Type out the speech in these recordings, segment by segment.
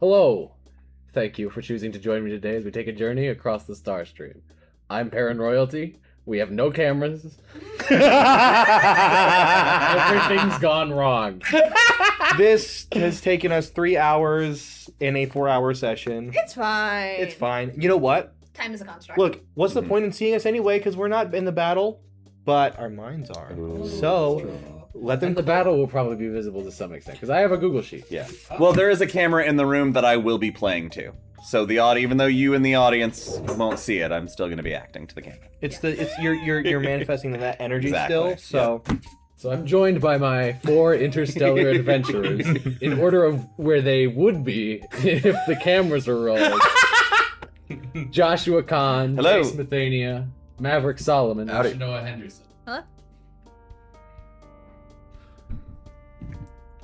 Hello. Thank you for choosing to join me today as we take a journey across the Starstream. I'm Perrin Royalty. We have no cameras. Everything's gone wrong. This has taken us 3 hours in a 4-hour session. It's fine. It's fine. You know what? Time is a construct. Look, what's the point in seeing us anyway? Because we're not in the battle, but our minds are. So, let them. And the battle will probably be visible to some extent, because I have a Google Sheet. Yeah. Well, there is a camera in the room that I will be playing to. So even though you in the audience won't see it, I'm still going to be acting to the camera. You're manifesting that energy Exactly. still. So. So I'm joined by my 4 interstellar adventurers in order of where they would be if the cameras were rolling. Joshua Kahn, Hello. Jace Mathenia, Maverick Solomon, Howdy. and Chenoa Henderson. Huh?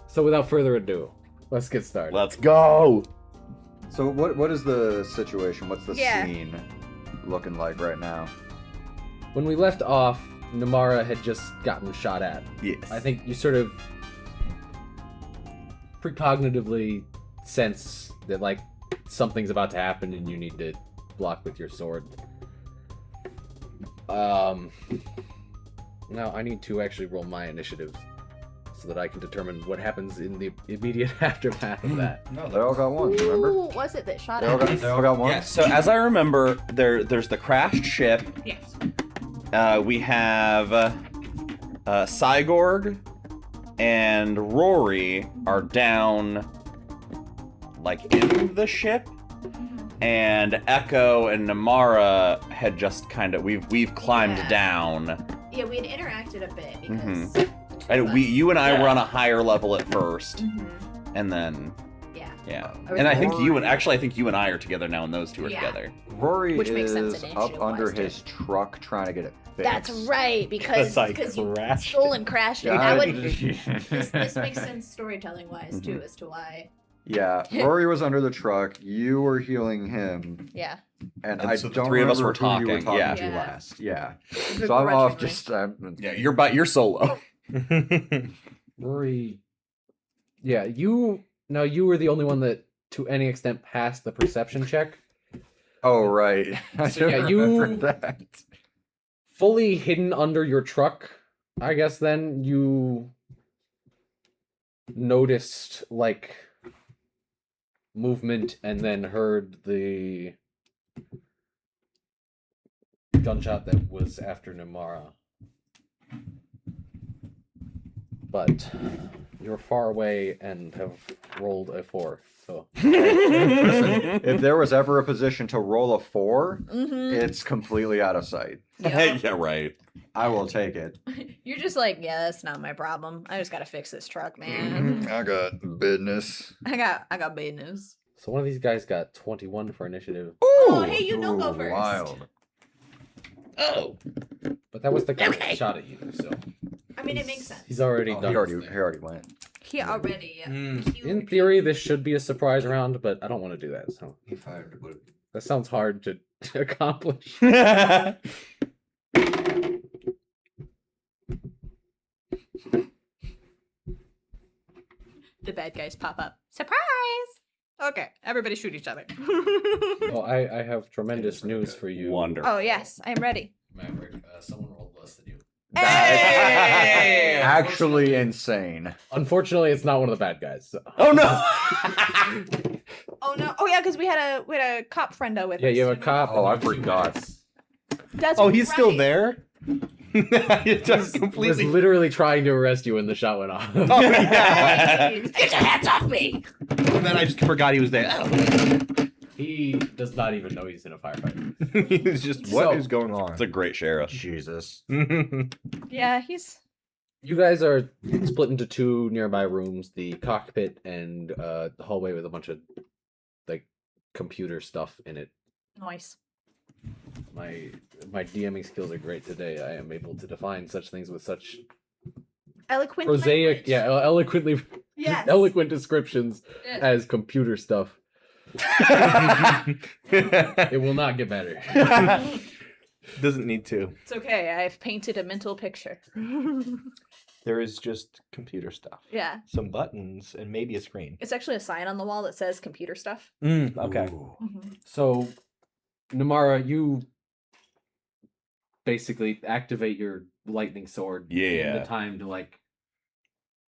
So without further ado, let's get started. Let's go! So what is the situation? What's the Yeah. scene looking like right now? When we left off, Nymara had just gotten shot at. Yes. I think you sort of precognitively sense that, like, something's about to happen and you need to block with your sword. Now I need to actually roll my initiative so that I can determine what happens in the immediate aftermath of that. No, they all got ones, remember? Who was it that shot They all at got, us? they all got ones? Yeah, so as I remember, there's the crashed ship. Yes. We have CyGorg and Rory are down, like, in the ship. And Echo and Nymara had just kind of we've climbed down. Yeah, we had interacted a bit because. Mhm. And you and I were on a higher level at first, and then Yeah. and I think you and I are together now, and those two are Yeah. together. Rory Which makes sense is initiative up under wise, too. his truck trying to get it fixed. That's right, because I you crashed stole and crashed it. Yeah, That I- would, this makes sense storytelling wise too, as to why. Yeah, Rory was under the truck. You were healing him, Yeah. and And I so the don't three of us remember were who you were talking, talking yeah. to Yeah. last. Yeah. So I'm off just... Yeah, you're solo. Rory, yeah, you were the only one that, to any extent, passed the perception check. Oh, right. I So, yeah, don't you- remember that. Fully hidden under your truck, I guess then you noticed, like, movement and then heard the gunshot that was after Nymara. But you're far away and have rolled a 4, so... Listen, if there was ever a position to roll a 4, Mm-hmm. it's completely out of sight. Yeah, right. I will take it. You're just like, yeah, that's not my problem. I just gotta fix this truck, man. I got business. I got business. So one of these guys got 21 for initiative. Oh, hey, you don't go Ooh, first. Wild. Oh. But that was the guy Okay. that shot at you, so... I mean, it makes sense. He's already Oh, done he his thing. already went. He already. In theory, this should be a surprise round, but I don't want to do that. So He fired the bullet. that sounds hard to accomplish. The bad guys pop up. Surprise! Okay, everybody shoot each other. Well, I have tremendous news for you. Wonderful. Oh yes, I'm ready. Maverick, someone rolled less than you. Hey! Actually insane. Unfortunately, it's not one of the bad guys. So. Oh no! Oh no! Oh yeah, because we had a cop friendo with Yeah, us. you have a cop. Oh, and I forgot. That's Oh, he's still right. there? It just He was completely. literally trying to arrest you when the shot went off. Oh, yeah. Get your hands off me! And then I just forgot he was there. He does not even know he's in a firefight. He was just, what is So- going on? It's a great sheriff. Jesus. Yeah, he's. You guys are split into 2 nearby rooms: the cockpit and the hallway with a bunch of like computer stuff in it. Nice. My DMing skills are great today. I am able to define such things with such Eloquent. prosaic, language. eloquent Yes. descriptions Yes. as computer stuff. It will not get better. Doesn't need to. It's okay. I've painted a mental picture. There is just computer stuff. Yeah. Some buttons and maybe a screen. It's actually a sign on the wall that says computer stuff. Okay. Ooh. So, Nymara, you basically activate your lightning sword in Yeah. the time to like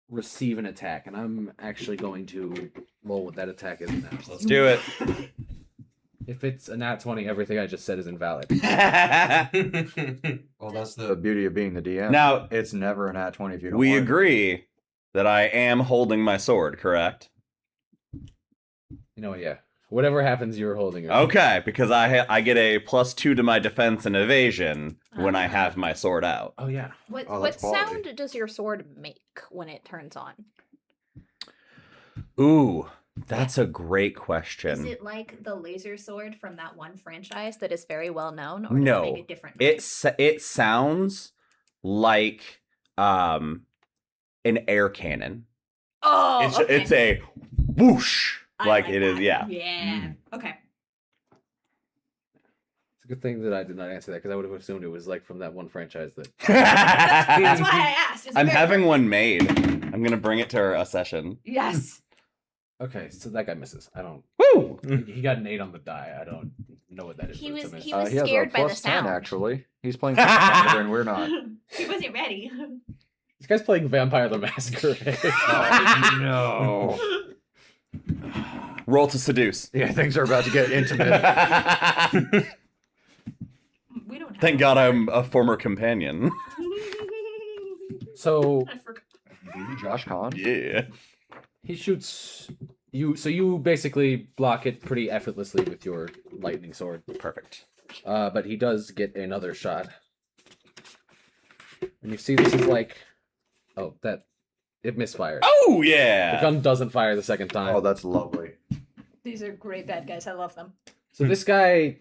receive an attack, and I'm actually going to roll what that attack is now. Let's do it. If it's a nat 20, everything I just said is invalid. Well, that's the beauty of being the DM. Now, It's never an at 20 if you don't we want it. agree that I am holding my sword, correct? You know what? Yeah. Whatever happens, you're holding it. Okay, because I get a +2 to my defense and evasion when I have my sword out. Oh yeah. What Oh, what that's quality. sound does your sword make when it turns on? Ooh, that's a great Is question. it like the laser sword from that one franchise that is very well known, or does No, it make a different it noise? it sounds like an air cannon. Oh, It's okay. it's a whoosh I like it is. that. Yeah. Yeah. Okay. It's a good thing that I did not answer that because I would have assumed it was like from that one franchise that. That's why I asked. It's I'm very having perfect. one made. I'm gonna bring it to a session. Yes. Okay, so that guy misses. I don't. Woo! He got an 8 on the die. I don't know what that is. He but it's was- a miss. he was He has scared a by the plus 10, sound. actually. He's playing Pathfinder and we're not. He wasn't ready. This guy's playing Vampire the Masquerade. No. Roll to seduce. Yeah, things are about to get intimate. We don't have Thank God I'm a former companion. So I forgot. Josh Kahn. Yeah. he shoots you. So you basically block it pretty effortlessly with your lightning sword. Perfect. But he does get another shot. And you see this is like, oh, that it misfired. Oh The yeah. gun doesn't fire the second time. Oh, that's lovely. These are great bad guys. I love them. So this guy,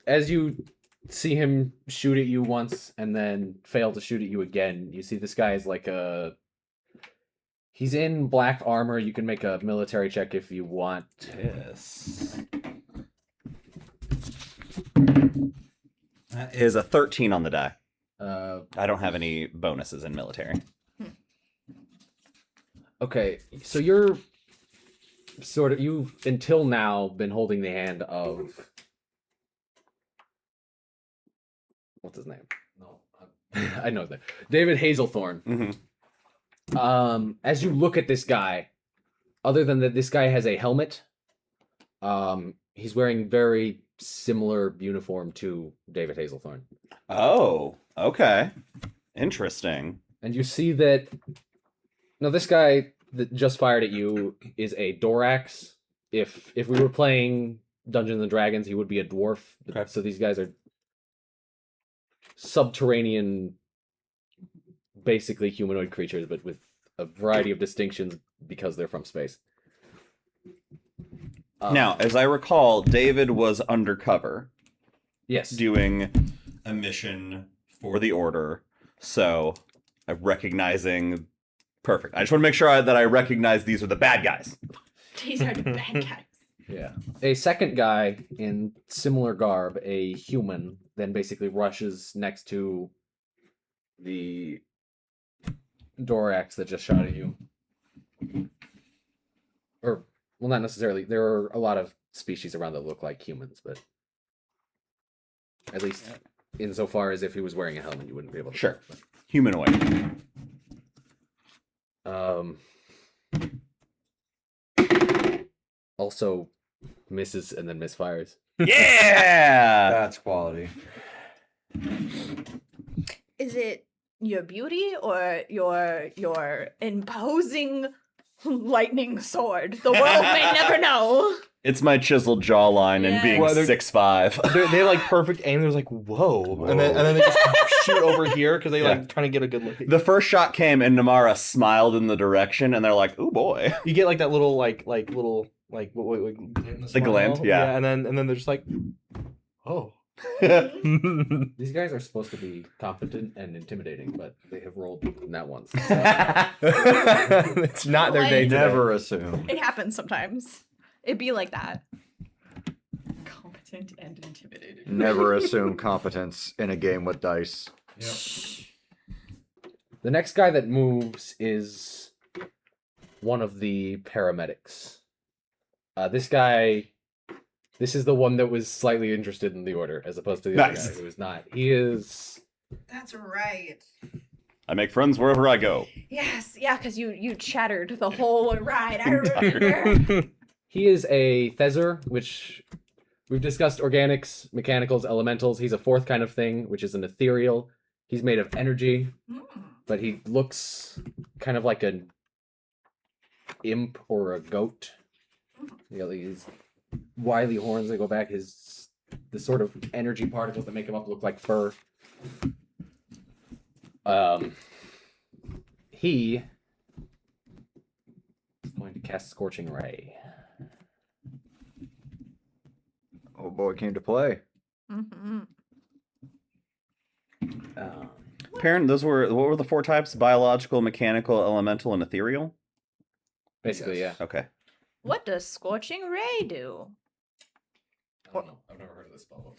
as you see him shoot at you once and then fail to shoot at you again, you see this guy is like a... He's in black armor. You can make a military check if you want. Yes. That is a 13 on the die. I don't have any bonuses in military. Okay, so you're sort of... You've, until now, been holding the hand of... What's his name? No, I know that. David Hazelthorne. Mm-hmm. As you look at this guy, other than that this guy has a helmet, he's wearing very similar uniform to David Hazelthorne. Oh, okay. Interesting. And you see that now this guy that just fired at you is a Dorax. If we were playing Dungeons and Dragons, he would be a dwarf. Okay. So these guys are subterranean, basically humanoid creatures, but with a variety of distinctions because they're from space. Now, as I recall, David was undercover Yes. doing a mission for the Order, so I'm recognizing... Perfect. I just want to make sure that I recognize these are the bad guys. These are the bad guys. Yeah. A second guy in similar garb, a human, then basically rushes next to the Dorax that just shot at you. Or, well, not necessarily. There are a lot of species around that look like humans, but at least insofar as if he was wearing a helmet, you wouldn't be able to. Sure. tell, Humanoid. but, also misses and then misfires. Yeah! That's quality. Is it your beauty or your imposing lightning sword? The world may never know. It's my chiseled jawline and Yeah. being Well, they're- 6'5". They have like perfect aim. There's like whoa, and then they just shoot over here because they like trying to get a good look. The first shot came and Nymara smiled in the direction and they're like, ooh boy. You get like that little little glint in The glint, smile. yeah. and then they're just like, oh. These guys are supposed to be competent and intimidating, but they have rolled that once. So. It's not their day today. Never assume. It happens sometimes. It'd be like that. Competent and intimidating. Never assume competence in a game with dice. The next guy that moves is one of the paramedics. This is the one that was slightly interested in the order, as opposed to the other Nice. guy who is not. He is... That's right. I make friends wherever I go. Yes, yeah, because you chattered the whole ride. I remember. He is a Thezzer, which we've discussed organics, mechanicals, elementals. He's a fourth kind of thing, which is an ethereal. He's made of energy, but he looks kind of like an imp or a goat. You know, these wily horns that go back, the sort of energy particles that make him up look like fur. He is going to cast Scorching Ray. Oh boy, came to play. Perrin, what were the 4 types? Biological, mechanical, elemental, and ethereal? Basically, Yes. yeah. Okay. What does Scorching Ray do? I don't know. I've never heard of this spell.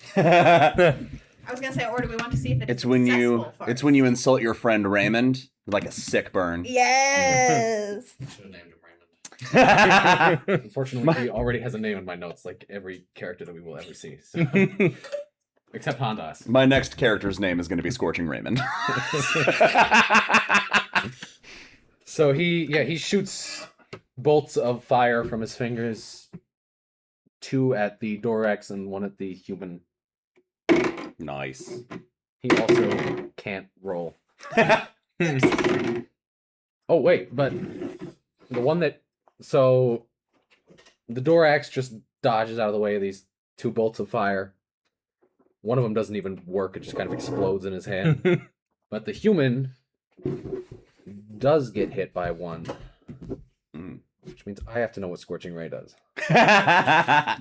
I was gonna say, or do we want to see if It's when you insult your friend Raymond, like a sick burn. Yes. Should have named him Raymond. Unfortunately, he already has a name in my notes, like every character that we will ever see. So. Except Hondas. My next character's name is going to be Scorching Raymond. So he shoots bolts of fire from his fingers, 2 at the Dorax and 1 at the human. Nice. He also can't roll. Oh wait, but the one that the Dorax just dodges out of the way of these 2 bolts of fire. One of them doesn't even work; it just kind of explodes in his hand. But the human does get hit by 1, which means I have to know what Scorching Ray does. I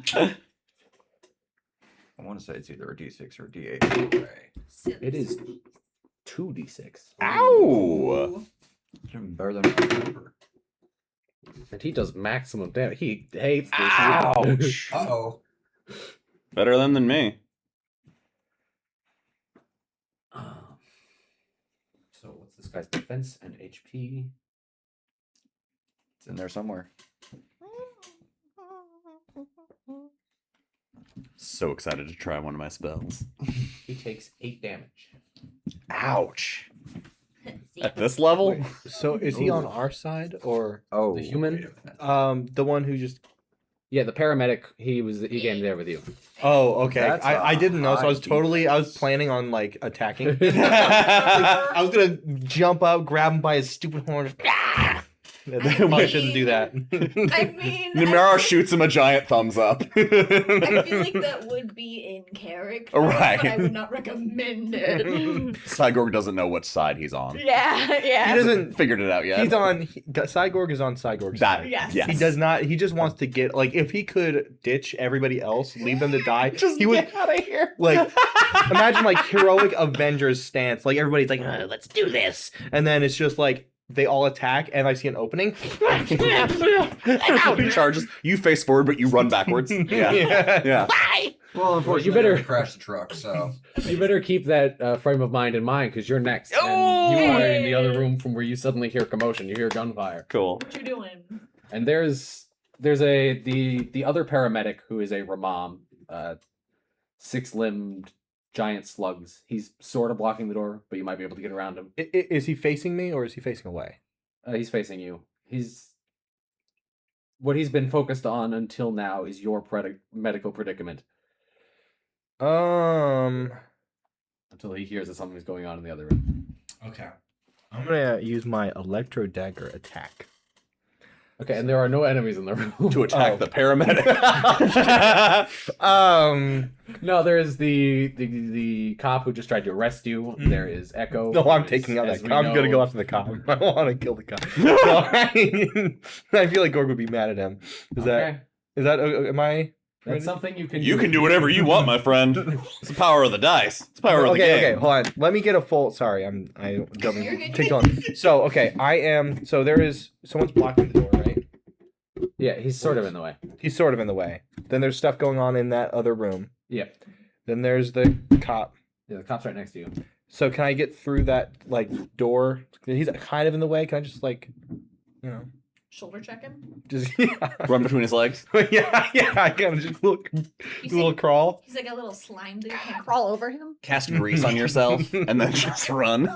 want to say it's either a D6 or a D8. It is 2d6. Ow! It's even better than I remember. And he does maximum damage. He hates this. Ouch! Uh-oh. Better than me. So what's this guy's defense and HP? It's in there somewhere. So excited to try one of my spells. He takes 8 damage. Ouch! At this level? So is he on our side or Oh. The human? the one who just? Yeah, the paramedic. He came there with you. Oh, okay. That's I didn't know, so I was high I was planning on like attacking. I was gonna jump up, grab him by his stupid horn. I shouldn't do that. I mean, Nymara shoots him a giant thumbs up. I feel like that would be in character, Right. but I would not recommend it. CyGorg doesn't know which side he's on. Yeah. He doesn't. Figured it out yet. He's on. CyGorg is on CyGorg's that. side. Yes. Yes. He does not. He just wants to get like if he could ditch everybody else, leave them to die. Just he would get out of here. like imagine like heroic Avengers stance. Like everybody's like, let's do this, and then it's just like they all attack, and I see an opening. He charges. You face forward, but you run backwards. Yeah. Well, unfortunately, you better- I crashed the truck, so. You better keep that frame of mind in mind because you're next. And you are in the other room from where you suddenly hear commotion. You hear gunfire. Cool. What you doing? And there's the other paramedic who is a Ramam, 6-limbed giant slugs. He's sort of blocking the door, but you might be able to get around him. Is he facing me or is he facing away? He's facing you. What he's been focused on until now is your medical predicament. Until he hears that something's going on in the other room. Okay. I'm gonna use my electro dagger attack. Okay, and there are no enemies in the room. To attack the paramedic. No, there's the cop who just tried to arrest you. There is Echo. No, I'm who is, taking out as that we cop. I'm gonna know- go after the cop. I want to kill the cop. I feel like Gorg would be mad at him. Okay. Am I? That's something you can You can do whatever you want, my friend. It's the power of the dice. It's the power of the game. Okay, hold on. Let me get a full. Sorry, I don't take on. So okay, I am. So there is someone's blocking the door, right? Yeah, he's sort of in the way. He's sort of in the way. Then there's stuff going on in that other room. Yeah. Then there's the cop. Yeah, the cop's right next to you. So can I get through that like door? He's kind of in the way. Can I just like, you know, Shoulder check him. just Run between his legs. yeah. I kind of just look, He's little like, crawl. he's like a little slime dude. Can I crawl over him? Cast grease on yourself and then just run.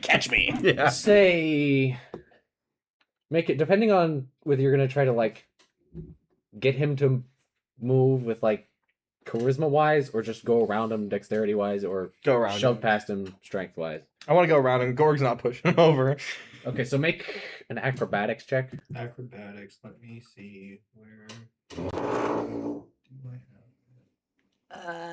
Catch me. Yeah. Say, make it depending on whether you're gonna try to like get him to move with like charisma wise, or just go around him dexterity wise, or Go around. shove him. past him strength wise. I want to go around him. Gorg's not pushing him over. Okay, so make an acrobatics check. Acrobatics. Let me see where. Do I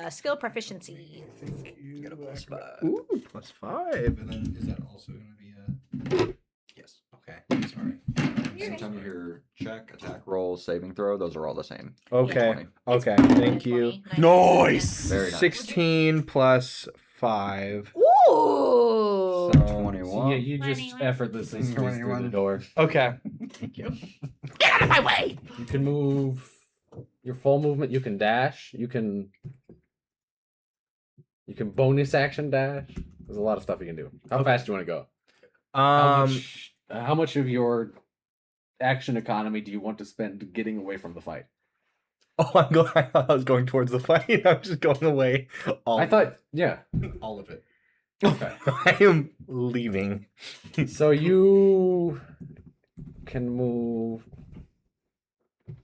have? Skill proficiency. Thank you. Got a +5. Ooh, +5. And then is that also going to be a? Yes. Okay. Sorry. Anytime you hear check, attack roll, saving throw, those are all the same. Okay. 20. Okay. Thank you. Nice. Very nice. 16 plus 5. Ooh. So, 21. Yeah, you just 21. effortlessly squeeze through the 21. door. okay. Thank you. Get out of my way. You can move your full movement. You can dash. You can bonus action dash. There's a lot of stuff you can do. How fast do you want to go? How much of your action economy do you want to spend getting away from the fight? Oh, I'm going. I thought I was going towards the fight. I'm just going away. I thought, yeah. All of it. Okay. I am leaving. So you can move.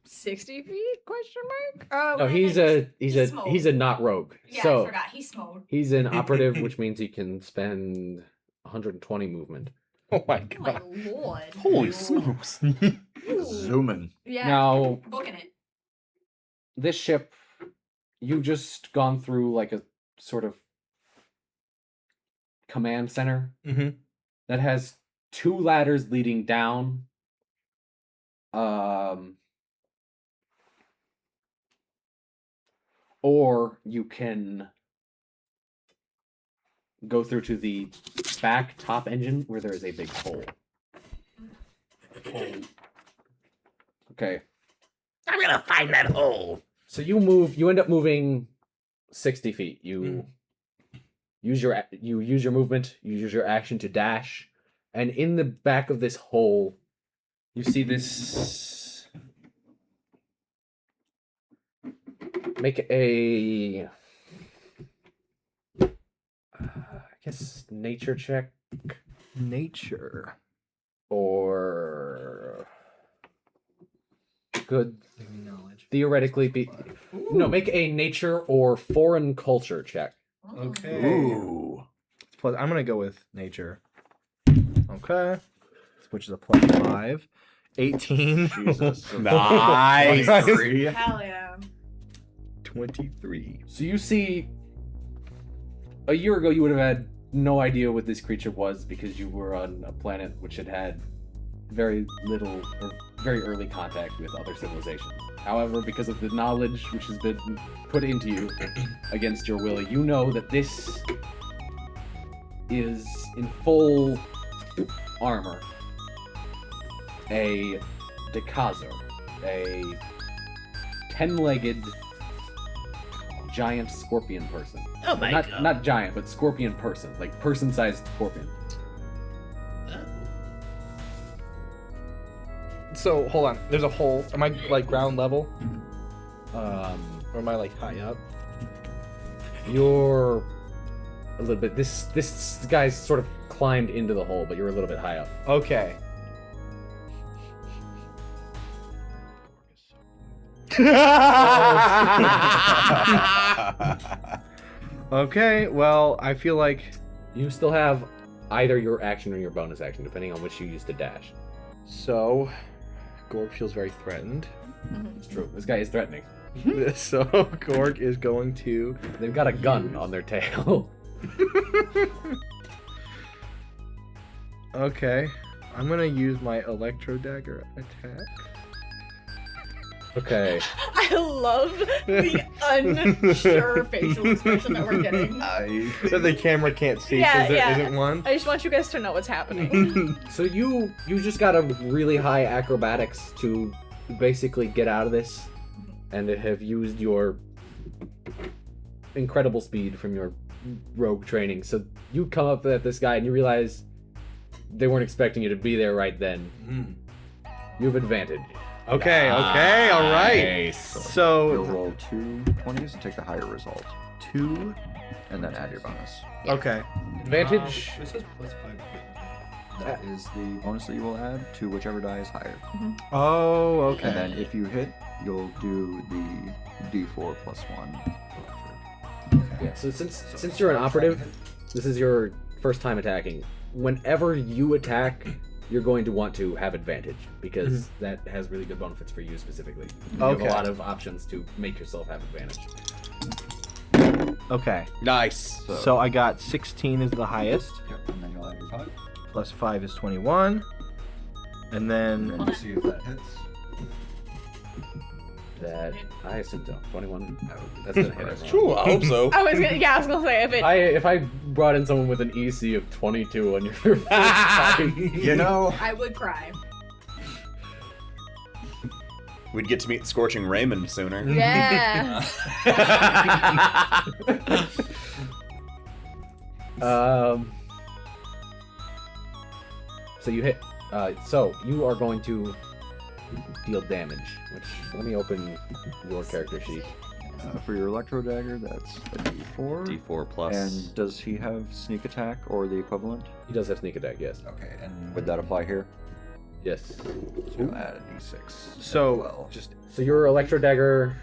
60 feet? Question mark? Oh, No, he's a not rogue. Yeah, I So forgot. He's small. he's an operative, which means he can spend 120 movement. Oh my Oh my god. lord. Holy smokes. Ooh. Zooming. Yeah. Now, Booking it. this ship, you've just gone through like a sort of command center Mm-hmm. that has 2 ladders leading down. Or you can go through to the back top engine where there is a big hole. Okay. I'm gonna find that hole. So you end up moving 60 feet. You use your movement, you use your action to dash, and in the back of this hole, you see this. Make I guess nature check Nature. or could Knowledge. theoretically be no, make a nature or foreign culture check. Okay. Ooh. Plus, I'm gonna go with nature. Okay. Which is a +5. 18. Jesus. Nice. 23. Hell yeah. 23. So you see, a year ago you would have had no idea what this creature was because you were on a planet which had had very little or very early contact with other civilizations. However, because of the knowledge which has been put into you against your will, you know that this is in full armor a Dekazar, a 10-legged giant scorpion person. Oh my god. Not giant, but scorpion person, like person-sized scorpion. So, hold on. There's a hole. Am I like ground level? Um, Or am I like high up? you're a little bit. This guy's sort of climbed into the hole, but you're a little bit high up. Okay. Okay, well, I feel like You still have either your action or your bonus action, depending on which you use to dash. so. Gorg feels very threatened. It's true. This guy is threatening. So Gorg is going to. They've got a gun on their tail. Okay, I'm gonna use my electro dagger attack. I Okay. love the unsure facial expression that we're getting. That the camera can't see Yeah, because there yeah. isn't one. I just want you guys to know what's happening. So you just got a really high acrobatics to basically get out of this, and have used your incredible speed from your rogue training. So you come up at this guy and you realize they weren't expecting you to be there right then. You have advantage. Okay, all right. Nice. So You'll roll 2 20s and take the higher result, 2. and then add your bonus. Okay. Advantage. This is +5. That is the bonus that you will add to whichever die is higher. Oh, okay. And then if you hit, you'll do the D4 plus 1. Yeah. So since you're an operative, this is your first time attacking. Whenever you attack, you're going to want to have advantage because that has really good benefits for you specifically. You have a Okay. lot of options to make yourself have advantage. Okay. Nice. So I got 16 is the highest. Yep, and then you'll add your 5. Plus 5 is 21. And And then then you see if that hits. That I assume so. 21. That's gonna hit everyone. Cool, I hope so. I was gonna say if it. If I brought in someone with an EC of 22 on your first time, You know, I would cry. We'd get to meet Scorching Raymond sooner. Yeah. So you hit. So you are going to deal damage. Which let me open your character sheet. for your Electro Dagger, that's a D4. D4 plus. And does he have sneak attack or the equivalent? He does have sneak attack. Yes. Okay, and would that apply here? Yes. So add a D6. so well. just So your Electro Dagger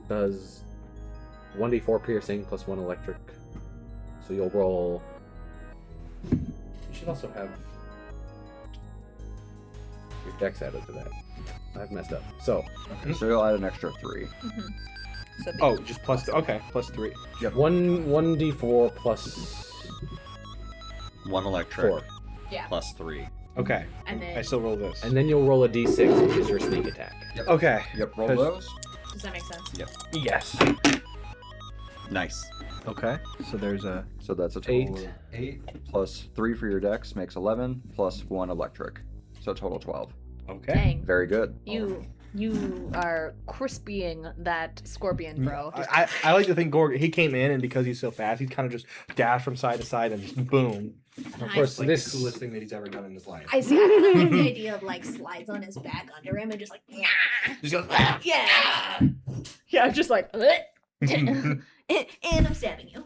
does 1d4 piercing plus 1 electric. So you'll roll. You should also have your dex added to that. I've messed up. So So you'll add an extra 3. So oh, just plus okay, plus 3. Yep. 1d4 plus 1 electric 4. Yeah. plus 3. Okay. And then- I still roll this. And then you'll roll a d6, which is your sneak attack. Okay. Yep, roll Cause- those. Does that make sense? Yes. Nice. Okay. So there's a So that's a total 8. of 8 plus 3 for your dex makes 11 plus 1 electric. So a total 12. okay. Dang. Very good. You are crispying that scorpion, bro. I like to think Gorg, he came in and because he's so fast, he's kind of just dashed from side to side and just boom. Of course, Like this the coolest thing that he's ever done in his life. I see. I like the idea of like slides on his back under him and just like, Just goes, yeah, yeah, just like, and I'm stabbing you.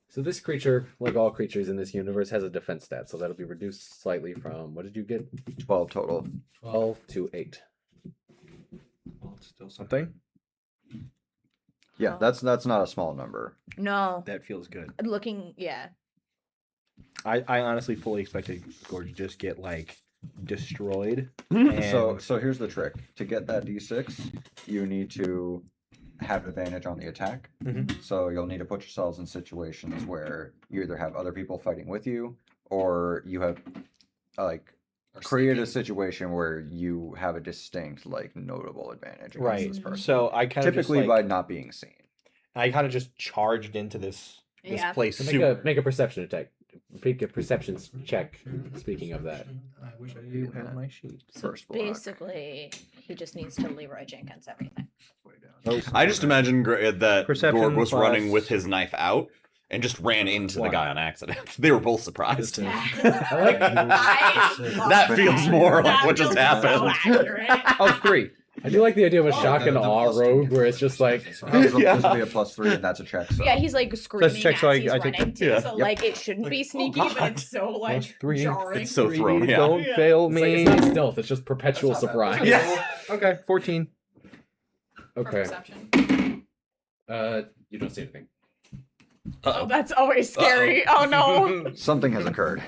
So this creature, like all creatures in this universe, has a defense stat, so that'll be reduced slightly from what did you get? 12 total. 12 to 8. Well, it's still something. something Yeah, that's not a small number. No, that feels good. looking, yeah. I honestly fully expected Gorg to just get like destroyed. So And so here's the trick. To get that D6, you need to have advantage on the attack. Mhm. So you'll need to put yourselves in situations where you either have other people fighting with you or you have like create a situation where you have a distinct like notable advantage against right. this person. So I kind of Typically just, by like, not being seen. I kind of just charged into this Yeah. place. So super. make a perception attack. Make a perception check. Speaking of that, I wish I You knew had that. my sheet. So First block. basically, he just needs to Leroy Jenkins everything. I just imagine that Perception Gorg was running plus- with his knife out and just ran into the guy on accident. They were both surprised. That feels more like what just happened. Oh, 3. I do like the idea of a Oh, shock and the awe plus two rogue, gets where it's just like, This will be a +3 and that's a check. So Yeah, he's like screaming check, as so I he's think- running too. yeah. So Yep. like it shouldn't be sneaky, but it's so like Plus 3. jarring. It's so thrown, yeah. Don't fail it's, like, me. it's not stealth. It's just perpetual That's not bad. surprise. Yeah. Okay, 14. For Okay. perception. You don't see anything. Oh, that's always scary. Oh no. something has occurred.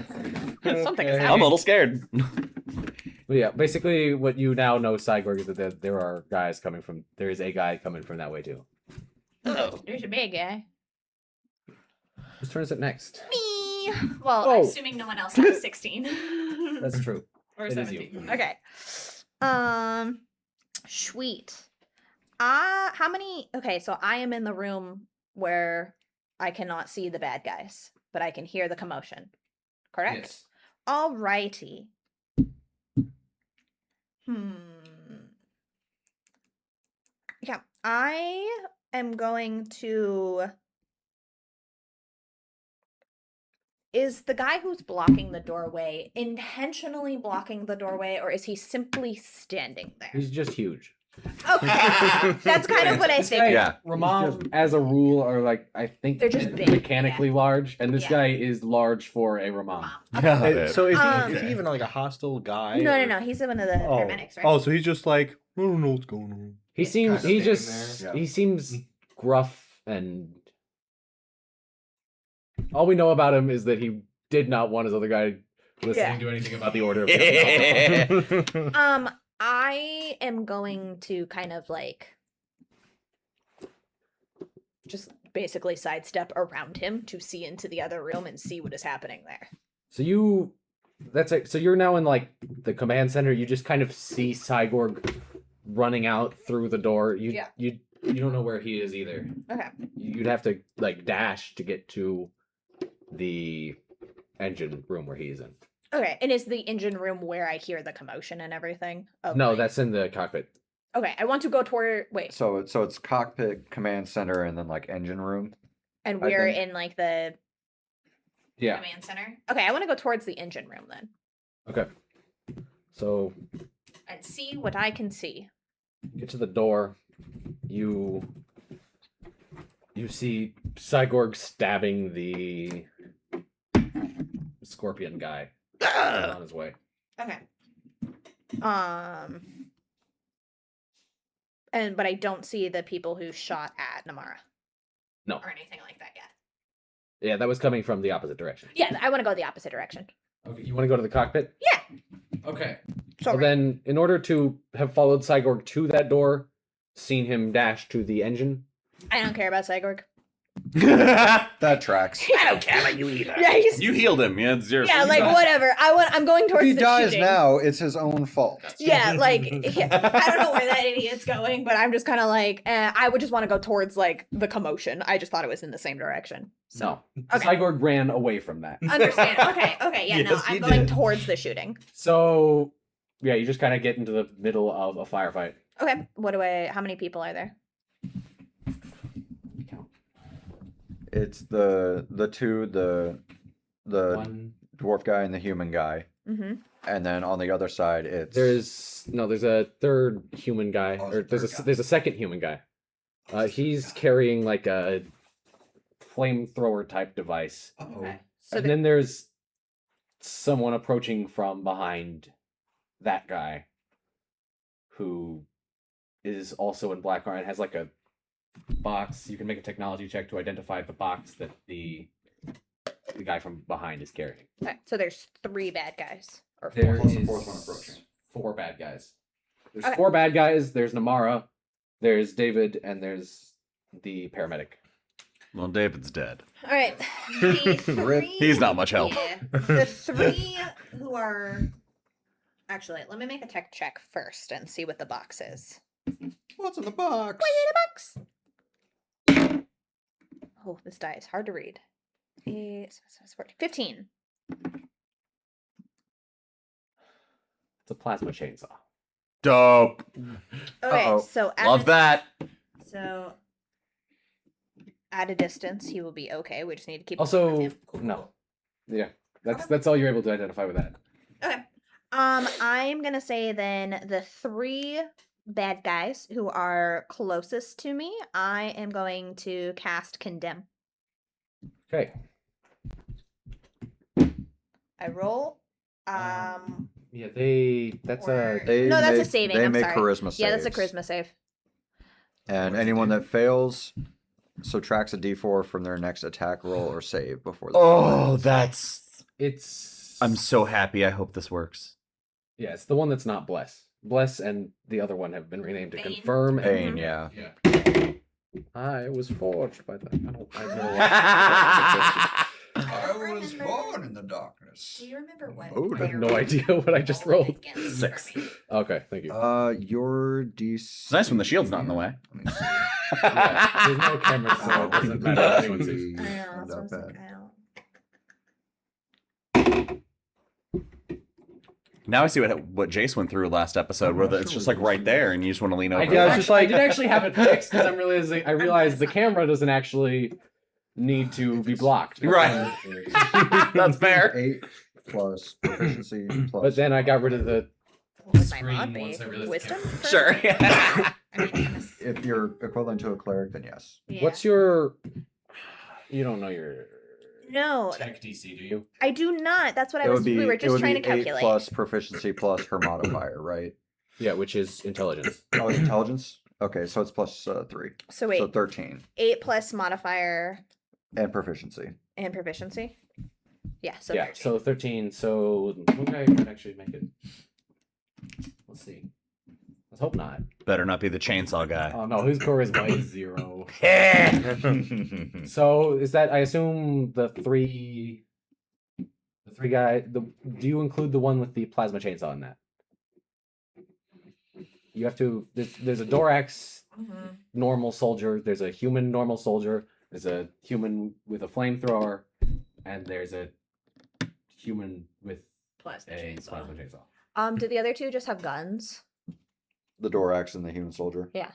Something is Okay. I'm a little scared. But yeah, basically, what you now know, CyGorg, is that there are guys coming from. There is a guy coming from that way too. There's a big guy. Whose turn is it next? Me. Well, Oh. assuming no one else has 16. That's true. Or It is 17. you. Okay. Sweet. How many? Okay, so I am in the room where I cannot see the bad guys, but I can hear the commotion. Correct? Yes. Alrighty. Yeah, I am going to is the guy who's blocking the doorway intentionally blocking the doorway, or is he simply standing there? He's just huge. Okay, that's kind of what I This guy- figured. Yeah. Ramon, as a rule, are like I think They're just big, mechanically large, and this Yeah. guy is large for a Ramon. So is Um, he even like a hostile guy? No, or- no, no. He's one of the paramedics, right? Oh, so he's just like, I don't know what's going on. He seems kinda he standing just there. he seems gruff, and all we know about him is that he did not want his other guy listening Yeah. to anything about the order of the I am going to kind of like just basically sidestep around him to see into the other room and see what is happening there. So so you're now in like the command center. You just kind of see CyGorg running out through the door. You don't know where he is either. Okay. You'd have to like dash to get to the engine room where he's in. Okay. And is the engine room where I hear the commotion and everything? Of, No, like- that's in the cockpit. Okay. I want to go toward. Wait. So it's cockpit, command center, and then like engine room. And I we're think- in like the Yeah. command center. Okay. I want to go towards the engine room then Okay. So and see what I can see. get to the door. You see CyGorg stabbing the scorpion guy on his way. Okay. But I don't see the people who shot at Nymara. No. Or anything like that yet. Yeah, that was coming from the opposite direction. Yeah, I want to go the opposite direction. Okay, you want to go to the cockpit? Yeah. Okay. So Well, then, in order to have followed CyGorg to that door, seen him dash to the engine, I don't care about CyGorg. That tracks. I don't care about you either. Yeah, he's You healed him. Yeah, it's your yeah, like whatever. I'm going If towards he the dies shooting. now, it's his own fault. Yeah, like I don't know where that idiot's going, but I'm just kind of like I would just want to go towards like the commotion. I just thought it was in the same direction. no. Okay. CyGorg ran away from that. Understand? Okay, yeah, no, Yes, I'm he going did. towards the shooting. So, yeah, you just kind of get into the middle of a firefight. Okay, how many people are there? It's the One. dwarf guy and the human guy, Mm-hmm. and then on the other side it's There's a third human guy, Oh, or there's a third guy. there's a second human guy. He's carrying like a flamethrower type device. Okay. So And then there's someone approaching from behind that guy who is also in black armor and has like a box. You can make a technology check to identify the box that the guy from behind is carrying. okay, so there's 3 bad guys. Or 4. There Plus the is fourth one approaching. 4 bad guys. There's Okay. 4 bad guys. There's Nymara, there's David, and there's the paramedic. Well, David's dead. All right. The Rip. 3 He's not much help. Yeah, the 3 who are actually, let me make a tech check first and see what the box is. what's in the box? What's in the box? Oh, this die is hard to read. 15. It's a plasma chainsaw. Dope. Okay, Uh-oh. so Love that. So at a distance, he will be okay. We just need to keep. an eye on Also, him. no. Yeah, that's all you're able to identify with that. Okay. I'm gonna say then the 3 bad guys who are closest to me, I am going to cast Condemn. Okay. I roll. Yeah, that's Or- a They No, that's a make- saving, They I'm make sorry. charisma saves. Yeah, that's a charisma save. And What does it anyone do? that fails subtracts a d4 from their next attack roll or save before the Oh, that's. it's I'm so happy. I hope this works. yeah, it's the one that's not Bless. Bless and the other one have been renamed to Bane. confirm. and- Pain, yeah. I was forged by the. I don't know. I was born in the darkness. Do you remember what? Oh, I have no idea what I just rolled. 6. Okay, thank you. Your DC. It's nice when the shield's not in the way. Let me see. Yeah, there's no camera, so it doesn't matter what anyone sees. I know, Not that's what I was that like, bad. I don't- Now I see what Jace went through last episode, where it's just like right there, and you just want to lean over. I did, Yeah, I was just I like- did actually have it fixed because I realized the camera doesn't actually need to be blocked. Right. That's fair. 8 plus proficiency plus. But then I got rid of the Would my screen mod be once I realized wisdom? for- Sure. I mean, If you're equivalent to a cleric, then yes. yeah. What's your? You don't know your No, tech DC, do you? I do not. That's what It would be. we were it just would trying be to calculate. 8 plus proficiency plus her modifier, right? Yeah, which is intelligence. Oh, it's intelligence. Okay, so it's plus 3. So wait, So 13 8 plus modifier and proficiency. and proficiency. Yeah, so Yeah, 13. so 13. So okay, I could actually make it. Let's see. Let's hope not. Better not be the chainsaw guy. Oh no, his charisma is 0. So is that? I assume the three guy. Do you include the one with the plasma chainsaw in that? You have to. There's a Dorax Mhm. normal soldier. There's a human normal soldier. There's a human with a flamethrower, and there's a human with Plasma a chainsaw. plasma chainsaw. Did the other two just have guns? The Dorax and the human soldier. Yeah.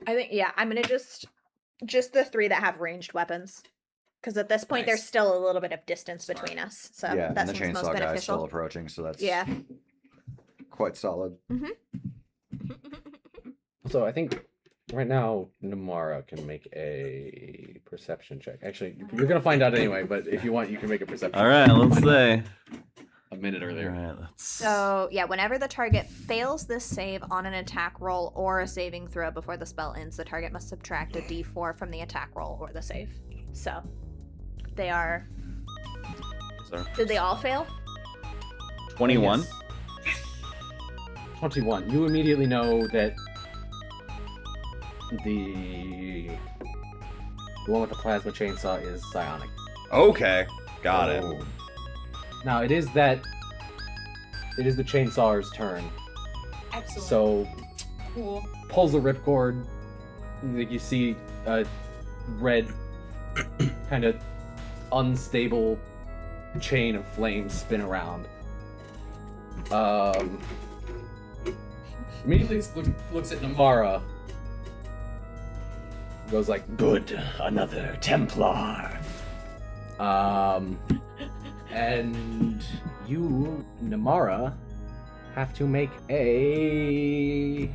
I think I'm gonna just the 3 that have ranged weapons, because at this point there's Nice. still a little bit of distance between us. So Yeah, and that the seems most chainsaw guy is still beneficial. approaching, so that's Yeah. quite solid. So I think right now Nymara can make a perception check. Actually, you're gonna find out anyway. But if you want, you can make a perception. All right, let's say. A minute All earlier. right, let's. So yeah, whenever the target fails this save on an attack roll or a saving throw before the spell ends, the target must subtract a d4 from the attack roll or the save. So they are. Did they all fail? 21. Yes. 21. You immediately know that the one with the plasma chainsaw is psionic. Okay, got it. Oh. Now it is the chainsaw's turn. Excellent. So Cool. pulls the ripcord. Like you see a red, kind of unstable chain of flames spin around. Immediately looks at Nymara. Goes like, "Good, another Templar." And you, Nymara, have to make a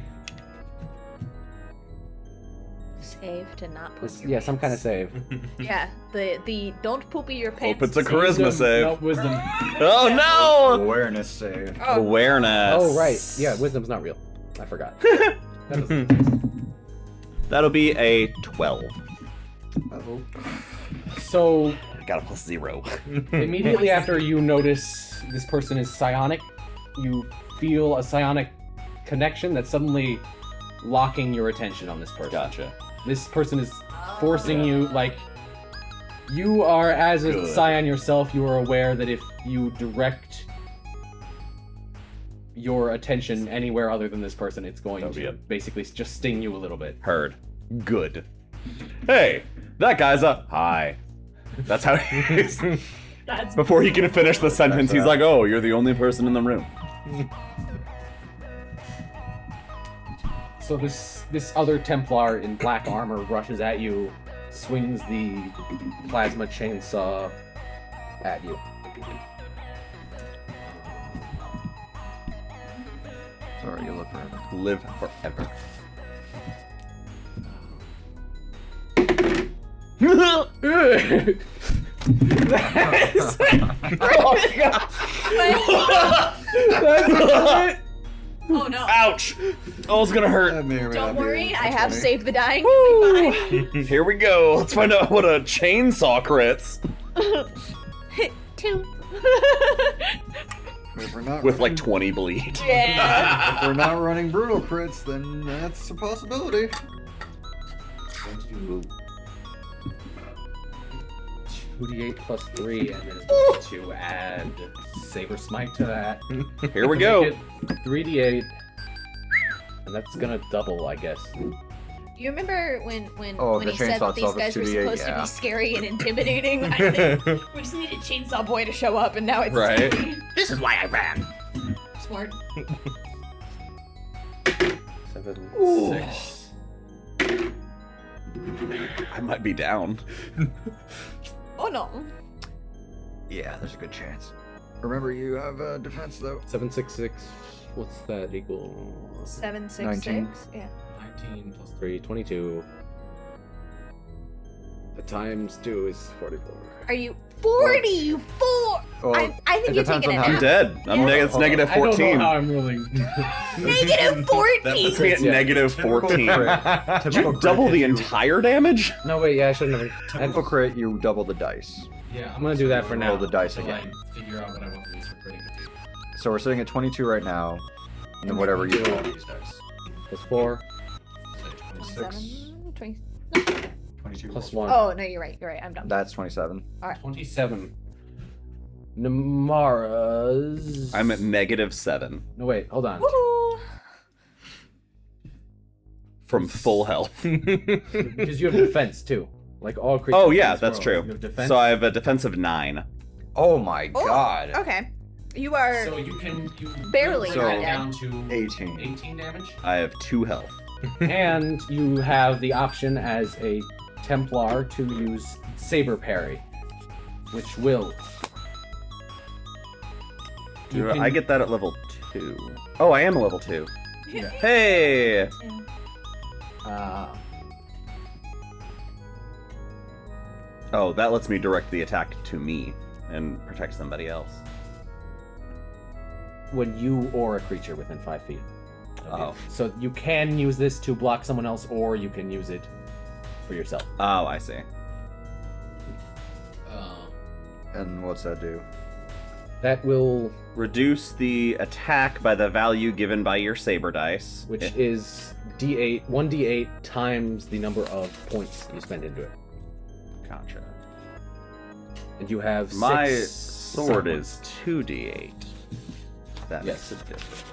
Save to not poop your yeah, some kind of pants. save. Yeah, the don't poopy your pants. Hope it's a charisma Wisdom- save. No, wisdom. Oh no! Awareness save. Awareness. Oh right, yeah, wisdom's not real. I forgot. That doesn't exist. That'll be a 12. Uh-oh. So I got a +0. immediately after you notice this person is psionic, you feel a psionic connection that's suddenly locking your attention on this person. Gotcha. This person is forcing you, like, you are, as a Good. scion yourself, you are aware that if you direct your attention anywhere other than this person, it's going That'll be to it. basically just sting you a little bit. Heard. Good. Hey, that guy's a hi. That's how he is. That's Before he can finish the sentence, he's that. like, "Oh, you're the only person in the room." So this other Templar in black armor rushes at you, swings the plasma chainsaw at you. Sorry, you live forever. Live forever. Oh no. Ouch! Oh, it's gonna hurt. That may or may Don't not be worry, a I have 20. saved the dying. You'll be fine. Here we go. Let's find out what a chainsaw crits 2. If we're not with like running, 20 bleed. Yeah. if we're not running brutal crits, then that's a possibility. 2d8 plus 3, and then it's going to add Saber Smite to that. Here we To go. make it 3d8, and that's gonna double, I guess. You remember when Oh, when the he said chainsaw that these itself is guys were 2d8, supposed to yeah. be scary and intimidating? I think we just needed Chainsaw Boy to show up, and now it's Right. scary. This is why I ran. Smart. 7, 6. I might be down. Oh no. Yeah, there's a good chance. Remember, you have defense though. 766. What's that equal? 766. Yeah. 19 plus 3, 22. The times 2 is 44. Are you 44? Well, I it think you're depends taking on it how- I'm dead. It's negative I don't 14. know how I'm rolling. Negative 14. That puts me at Yeah. negative 14. Typical Did you crit double the is you- entire damage? No, wait, yeah, I shouldn't have. Typical crit, you double the dice. Yeah, I'm gonna do that for now. Roll the dice Until again. I figure out what I want to use for critting. So we're sitting at 22 right now, and then whatever you roll these dice. Plus 4, 27, 20. 22 plus plus 1. Oh, no, you're right. You're right. I'm done. That's 27. 27. Nymara's. I'm at negative 7 No, wait, hold on. Woohoo! from full health. Because you have defense too. Like all creatures. Oh in yeah, this that's world, true. You have defense. So I have a defense of 9. Oh my Oh, god. Okay. You are. So you can Barely bring that dead. down to 18. 18 damage. I have 2 health. And you have the option as a Templar to use Saber Parry, which will. You I get that at level 2. Oh, I am a level 2. Yeah. Hey! Oh, that lets me direct the attack to me and protect somebody else. When you or a creature within 5 feet. of you. Oh. So you can use this to block someone else, or you can use it for yourself. Oh, I see. And what's that do? That will, Reduce the attack by the value given by your saber dice. which is D8, 1d8 times the number of points you spend into it. Gotcha. And you have My 6 sword is 2d8. That Yes. makes a difference.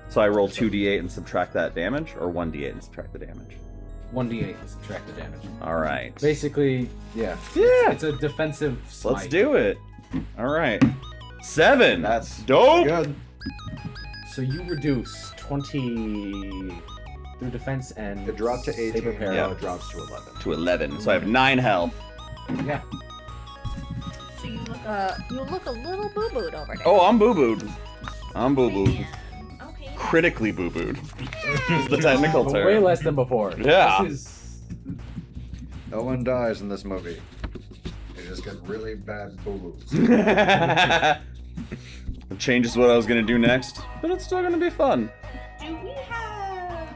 So I roll 2d8 and subtract that damage, or 1d8 and subtract the damage? 1d8 to subtract the damage. Alright. Basically, yeah. Yeah. It's a defensive smite. Let's do it. Alright. 7! That's dope! good. So you reduce 20 through defense and It dropped to 18, Saber Parry. now Yeah. it drops to 11. To 11. So I have 9 health. Yeah. So you look a little boo-booed over there. Oh, I'm boo-booed. I'm boo-booed. Man. Okay. Critically boo-booed. Is the technical But term. way less than before. Yeah. This is... No one dies in this movie. They just get really bad boo-boos. It changes what I was gonna do next, but it's still gonna be fun. Do we have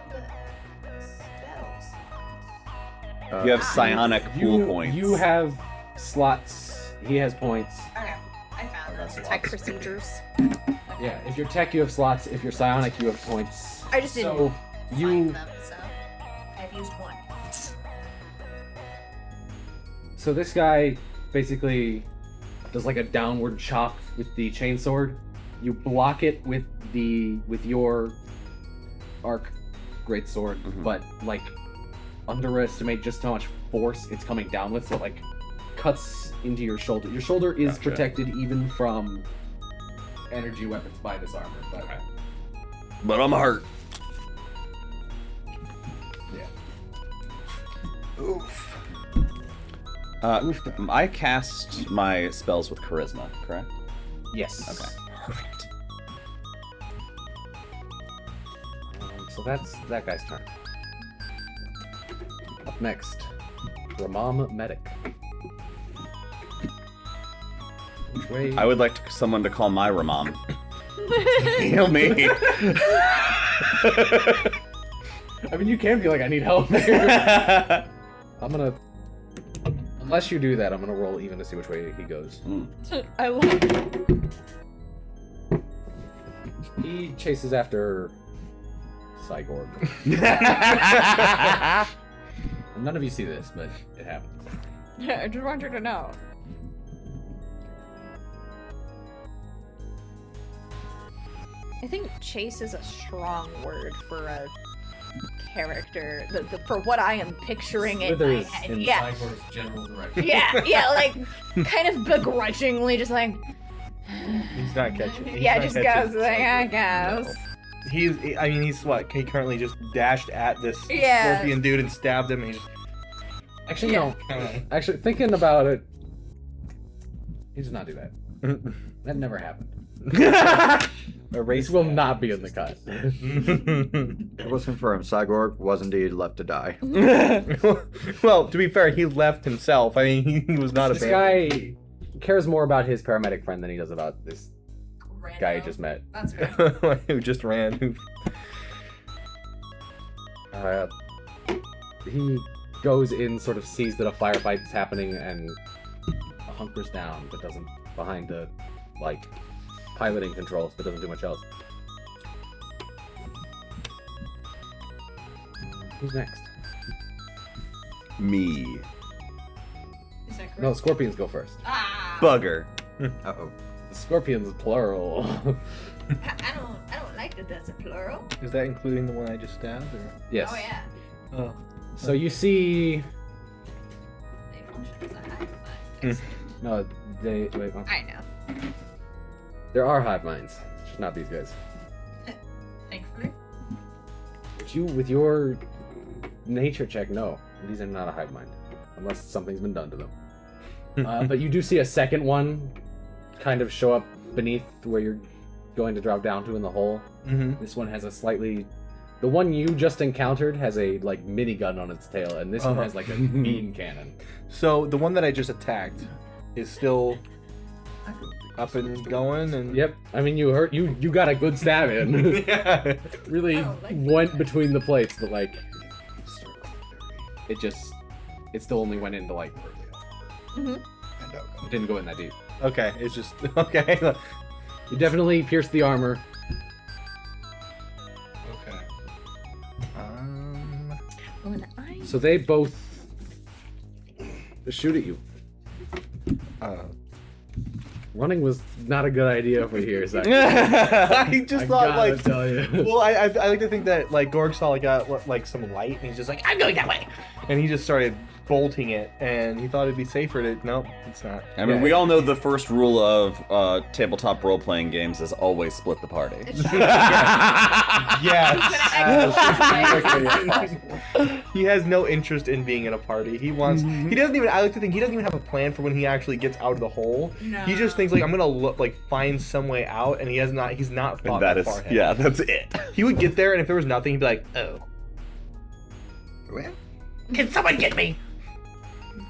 spells? You have psionic pool points. You have slots. He has points. Okay, I found That's them. a Tech lot. procedures. Yeah, if you're tech, you have slots. If you're psionic, you have points. I just didn't So find you. them, so I've used one. So this guy basically does like a downward chop with the chainsword. You block it with your arc greatsword, Mhm. but like underestimate just how much force it's coming down with. So it, like cuts into your shoulder. Your shoulder is Gotcha. protected even from energy weapons by this armor. But But I'm hurt. Oof. I cast my spells with charisma, correct? yes. Okay. Perfect. So that's that guy's turn. Up next, Ramam Medic. Which way? I would like someone to call my Ramam. Heal me. I mean, you can be like, I need help. I'm gonna. Unless you do that, I'm gonna roll even to see which way he goes. I love it. He chases after CyGorg. And none of you see this, but it happens. Yeah, I just want you to know. I think chase is a strong word for a character. For what I am picturing in my Slithers head. in Yeah. CyGorg's general direction. Yeah, like kind of begrudgingly, just like He's not catching. He's yeah, not just catching goes like I Cyborg. guess. He's what? He currently just dashed at this Yeah. scorpion dude and stabbed him. And he's Actually, Yeah. no. Actually, thinking about it, he does not do that. That never happened. Erase This will that. not be in the cut. It was confirmed. CyGorg was indeed left to die. Well, to be fair, he left himself. I mean, he was not This abandoned. guy cares more about his paramedic friend than he does about this guy he just met. That's good. Who just ran. He goes in, sort of sees that a firefight is happening, and hunkers down, but doesn't behind the piloting controls, but doesn't do much else. Who's next? Me. Is that correct? No, scorpions go first. Ah! Bugger. Uh-oh. The scorpions plural. I don't like that that's a plural. Is that including the one I just stabbed? Or? Yes. Oh yeah. Oh. So you see. They function as a hive mind. No, they wait. Oh. I know. There are hive minds, just not these guys. Thankfully. But you, with your nature check, no, these are not a hive mind, unless something's been done to them. But you do see a second one, kind of show up beneath where you're going to drop down to in the hole. Mm-hmm. This one has a slightly. The one you just encountered has a minigun on its tail, and this one has like a beam cannon. So the one that I just attacked is still up and going, and Yep. I mean, you got a good stab in. yeah. Really I don't like went between the plates, but it still only went into Mm-hmm. it didn't go in that deep. Okay, it's just okay. You definitely pierced the armor. Okay. When I So they both shoot at you. Running was not a good idea for here, Zach. I just thought gotta tell you. well, I like to think that Gorg saw some light, and he's just like, I'm going that way, and he just started bolting it, and he thought it'd be safer to. Nope, it's not. I mean, we all know the first rule of tabletop role-playing games is always split the party. it's true. Yes. He has no interest in being in a party. He wants. He doesn't even. I like to think he doesn't even have a plan for when he actually gets out of the hole. No. He just thinks I'm gonna find some way out, and he's not thought And that is, far ahead. yeah, that's it. He would get there, and if there was nothing, he'd be like, oh, Well, can someone get me?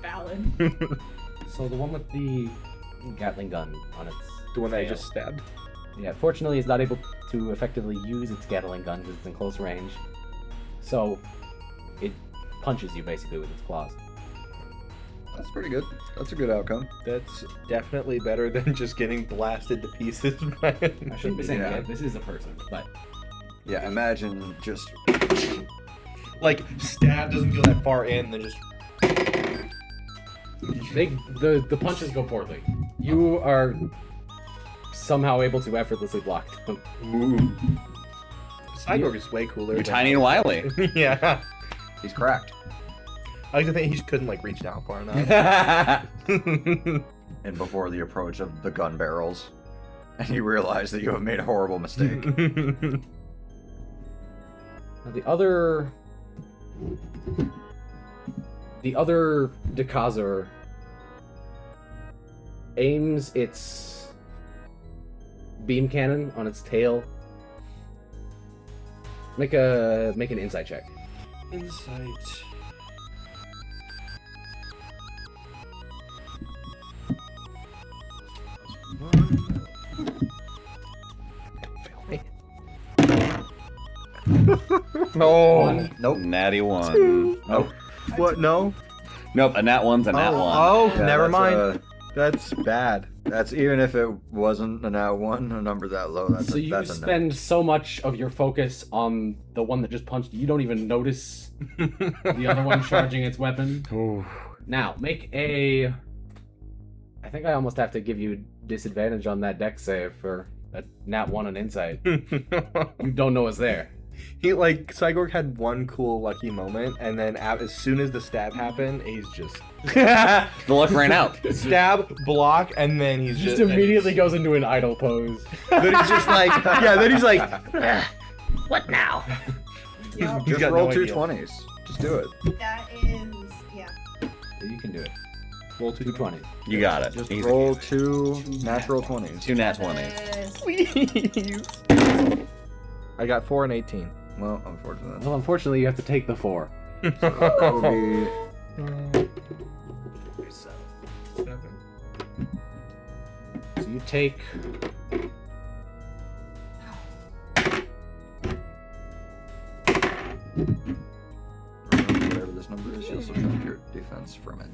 Valid. So the one with the Gatling gun on its The one that I tail. just stabbed. Yeah, fortunately, it's not able to effectively use its Gatling gun because it's in close range. So it punches you basically with its claws. that's pretty good. That's a good outcome. That's definitely better than just getting blasted to pieces. I shouldn't be saying Yeah. that. This is a person, but Yeah, imagine just Stab doesn't go that far in, then just. the punches go poorly. You are somehow able to effortlessly block them. CyGorg is way cooler. You're than- tiny and wily. Yeah. he's cracked. I like to think he just couldn't reach down far enough. And before the approach of the gun barrels, and you realize that you have made a horrible mistake. Now, the other Dekazur aims its beam cannon on its tail. Make an insight check. Insight. No. Nope. Natty one. Nope. What? No. Nope, a nat one's a nat one. Oh, Yeah, never that's, mind. That's bad. That's even if it wasn't a nat one, a number that low. That's So you that's a no. spend so much of your focus on the one that just punched you, you don't even notice the other one charging its weapon. Now, make a... I think I almost have to give you disadvantage on that deck save for a nat 1 on insight. You don't know it's there. He CyGorg had one cool lucky moment, and then as soon as the stab happened, he's just The luck ran out. stab, block, and then he's Just just immediately goes into an idle pose. Then he's just then he's like, what now? Yep. He's Just got roll no two idea. 20s. Just do it. That is, yeah. can do it. Roll 2 220. You got it. Just Easy. roll 2 natural 20s. 2 nat 20s. Please. I got 4 and 18. Well, unfortunately. Well, unfortunately, you have to take the 4. That would be So you take. whatever this number is, you'll subtract your defense from it.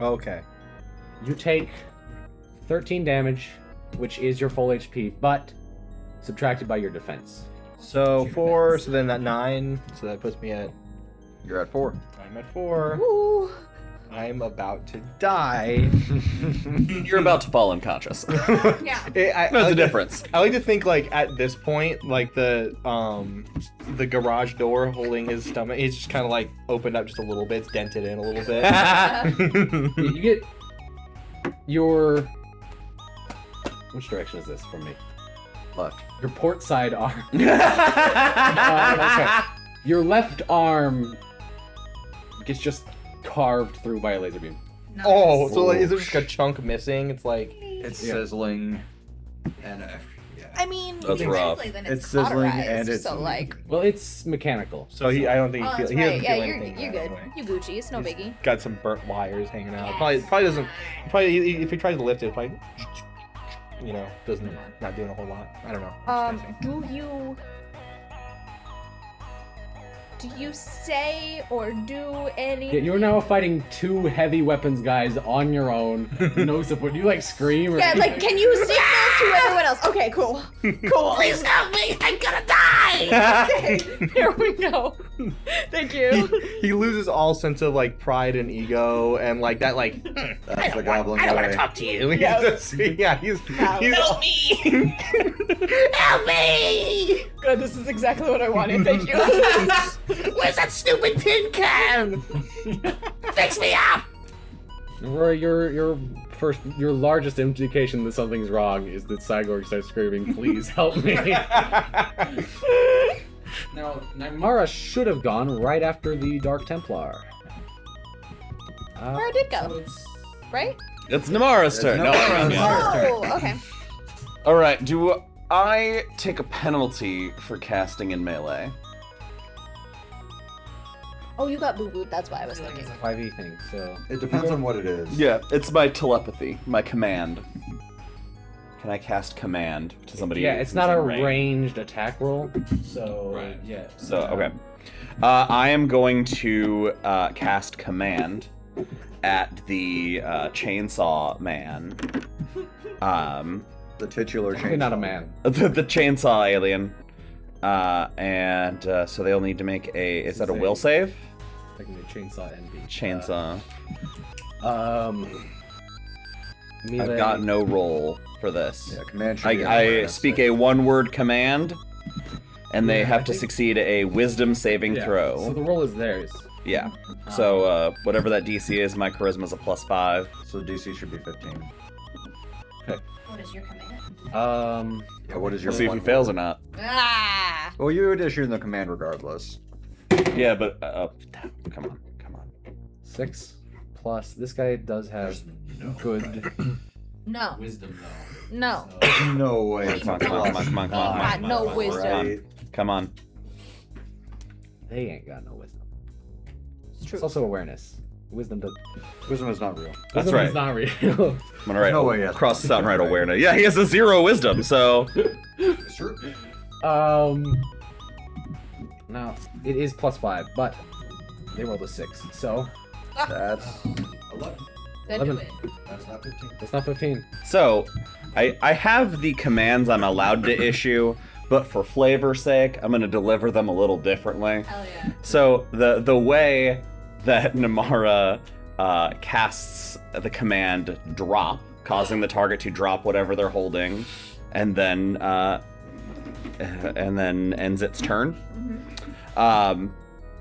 Okay. You take 13 damage, which is your full HP, but subtracted by your defense. So 4, so then that 9, so that puts me at. You're at 4. I'm at 4. Ooh. I'm about to die. You're about to fall unconscious. Yeah. There's a difference. I like to think like at this point, like the garage door holding his stomach, it's just kind of like opened up just a little bit, it's dented in a little bit. You get your. Which direction is this from me? Left. Your port side arm. Your left arm gets just carved through by a laser beam. Oh, so like, is there Oh, just a chunk missing? It's like It's Yeah. sizzling. And I mean, That's rough. technically then It's sizzling cauterized, and it's- so like. Well, it's mechanical. so he. I don't think Oh, he feels. that's He right. doesn't Yeah, feel you're anything you're yet, good. anyway. You Gucci. It's no He's biggie. got some burnt wires hanging out. Yes. Probably doesn't. Probably if he tries to lift it, probably. You know, doesn't not doing a whole lot. I don't know. I'm just guessing. Do you say or do anything? Yeah, you're now fighting 2 heavy weapons guys on your own. No support. Do you like scream or? Yeah, like, can you signal to everyone else? Okay, cool. Cool. Please help me! I'm gonna die! Okay, here we go. Thank you. He loses all sense of like pride and ego and like that like That's the goblin way. to you. He's Yeah. just, yeah, he's Help me. Help me! Good, this is exactly what I wanted. Thank you. Where's that stupid tin can? Fix me up! Rory, your largest indication that something's wrong is that CyGorg starts screaming, "Please help me!" Now, Nymara should have gone right after the Dark Templar. Where did it go? Right? It's Nymara's turn. No, Nymara's yeah. turn. Oh, okay. All right. Do I take a penalty for casting in melee? Oh, you got boo booed. That's why I was thinking. It's a 5e thing, so It depends on what it is. Yeah, it's my telepathy, my command. Can I cast command to somebody? yeah, it's who's not in a range? ranged attack roll. So Right. yeah. So okay, I am going to cast command at the chainsaw man. The titular Probably change. not a man. The chainsaw alien. And so they'll need to make a. Is that a will save? Technically, chainsaw NB. Chainsaw. Melee. I've got no roll for this. Yeah, command should be I a speak a one-word command, and they Yeah, have I to think- succeed a wisdom saving Yeah, throw. So the roll is theirs. Yeah. So whatever that DC is, my charisma's a +5. So DC should be 15. What is your command? Yeah, what is your We'll see if he one fails or word? not. Ah! Well, you would issue the command regardless. Yeah, but come on. 6 plus. This guy does have good No. Wisdom, though. No. So, No way. Come on, come on, come on, come on, Got no wisdom. Right. Come on. They ain't got no wisdom. It's true. It's also awareness. Wisdom does. Wisdom is not real. That's Wisdom right. is not real. I'm gonna write No way, yes. cross this out and write awareness. Yeah, he has a 0 wisdom, so sure. Now it is +5, but they rolled a 6, so That's 11. Then do 11. it. That's not 15. it's not 15. So, I have the commands I'm allowed to issue, but for flavor's sake, I'm going to deliver them a little differently. Hell yeah. So, the way that Nymara casts the command drop, causing the target to drop whatever they're holding, and then ends its turn.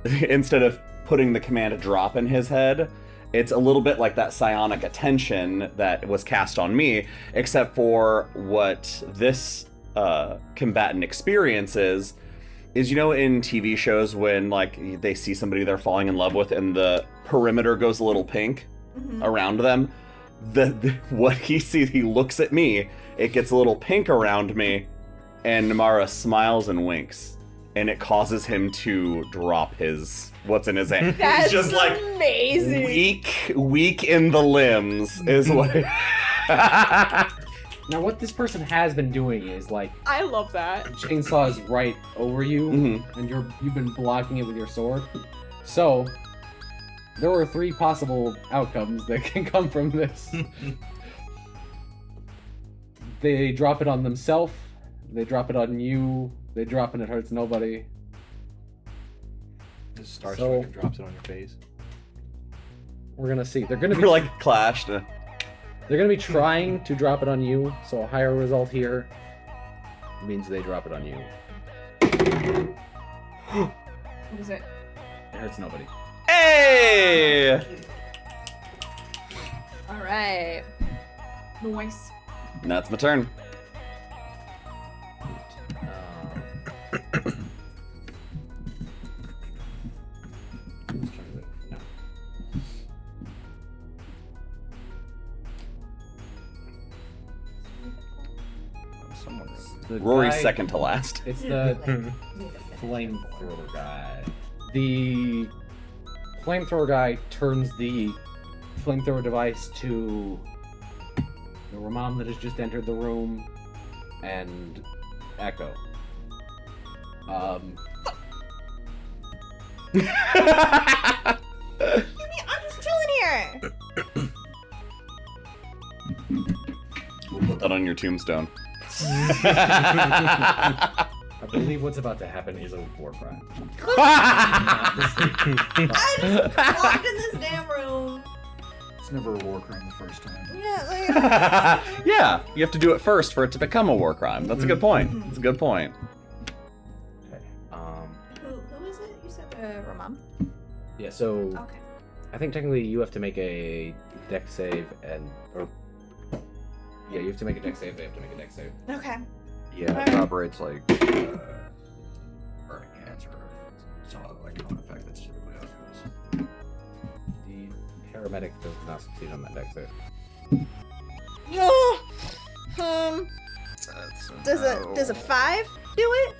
Instead of putting the command drop in his head, it's a little bit like that psionic attention that was cast on me, except for what this combatant experiences is, you know, in TV shows when like they see somebody they're falling in love with and the perimeter goes a little pink. around them. What he sees, he looks at me, it gets a little pink around me, and Nymara smiles and winks, and it causes him to drop what's in his hand. That's He's just like amazing. weak in the limbs is what. Now, what this person has been doing is like I love that. chainsaw is right over you, and you've been blocking it with your sword. So there were 3 possible outcomes that can come from this. They drop it on themselves. They drop it on you. They drop it and it hurts nobody. Just Starstream So- and drops it on your face. We're gonna see. They're gonna be We're like clashed. They're gonna be trying to drop it on you. So a higher result here means they drop it on you. What is it? It hurts nobody. Hey! All right. Nice. And that's my turn. No. Someone. The Rory's guy- second to last. It's the flamethrower guy. The flamethrower guy turns the flamethrower device to the Ramam that has just entered the room and Echo. I'm just chilling here. We'll put that on your tombstone. I believe what's about to happen is a war crime. I just walked in this damn room. It's never a war crime the first time. Yeah, like, Yeah, you have to do it first for it to become a war crime. That's a good point. That's a good point. Okay. who is it? You said Ramam? Yeah, so Okay. I think technically you have to make a deck save yeah, you have to make a deck save, they have to make a deck save. Okay. Yeah, it Alright. operates like burning hands or some other like common effect. That's typically how it goes. The paramedic does not succeed on that deck save. Does a 5 do it?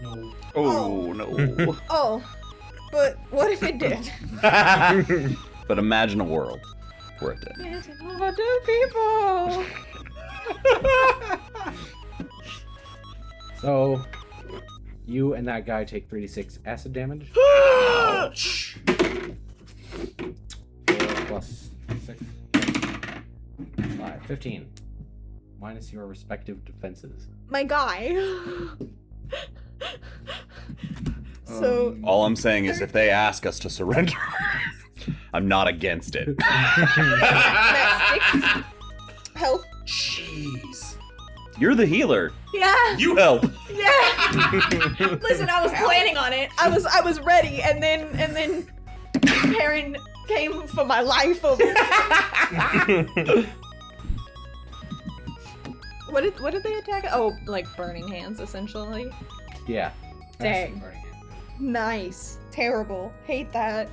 No. Oh, no. Oh, but what if it did? But imagine a world where it did. What do people? So you and that guy take 3d6 acid damage. 4 plus 6 5 15 minus your respective defenses. My guy. So All I'm saying is if they ask us to surrender, I'm not against it. I'm at 6 health. Jeez. You're the healer. Yeah. You help. Yeah. Listen, I was planning on it. I was ready, and then Perrin came for my life. What did they attack? Oh, like burning hands, essentially. Yeah. Dang. Nice. Terrible. Hate that.